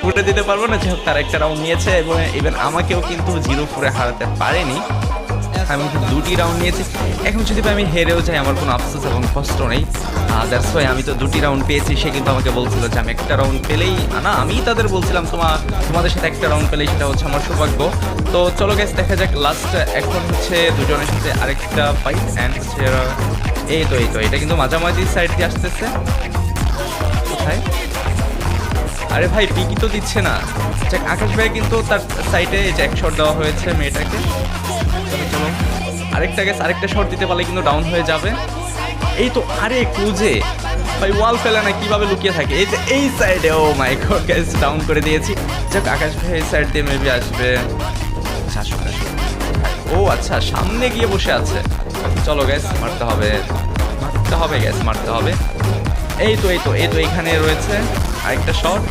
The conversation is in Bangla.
উঠে দিতে পারবো না। যাই হোক তার একটা রাউন্ড নিয়েছে এবং ইভেন আমাকেও কিন্তু 0-4 হারাতে পারেনি। আমি কিন্তু 2টি রাউন্ড নিয়েছি। এখন যদি আমি হেরেও যাই আমার কোনো আফসোস এবং কষ্ট নেই। দ্যাটস ওয়াই আমি তো 2টি রাউন্ড পেয়েছি। সে কিন্তু আমাকে বলছিল যে আমি একটা রাউন্ড পেলেই না, আমি তাদের বলছিলাম তোমাদের সাথে একটা রাউন্ড পেলেই সেটা হচ্ছে আমার সৌভাগ্য। তো চলো গাইস দেখা যাক লাস্ট এখন হচ্ছে দুজনের সাথে আরেকটা ফাইট অ্যান্ড এই তো এটা কিন্তু মাঝামাঝি সাইড দিয়ে আসতেছে। কোথায়? আরে ভাই পিকি তো দিচ্ছে না। আকাশ ভাই কিন্তু তার সাইডে এক শট দেওয়া হয়েছে মেয়েটাকে। চলো আরেকটা শট দিতে পারলে কিন্তু ডাউন হয়ে যাবে। এই তো আরে ক্লুজে ভাই ওয়াল ফেলে না কিভাবে লুকিয়ে থাকে। এই যে এই সাইডে, ও মাই গড গাইস ডাউন করে দিয়েছি। যাক আকাশ ভাই এই সাইড দিয়ে মেবি আসবে। ও আচ্ছা সামনে গিয়ে বসে আছে। চলো গাইস মারতে হবে গাইস মারতে হবে। এই তো এখানে রয়েছে আরেকটা শট।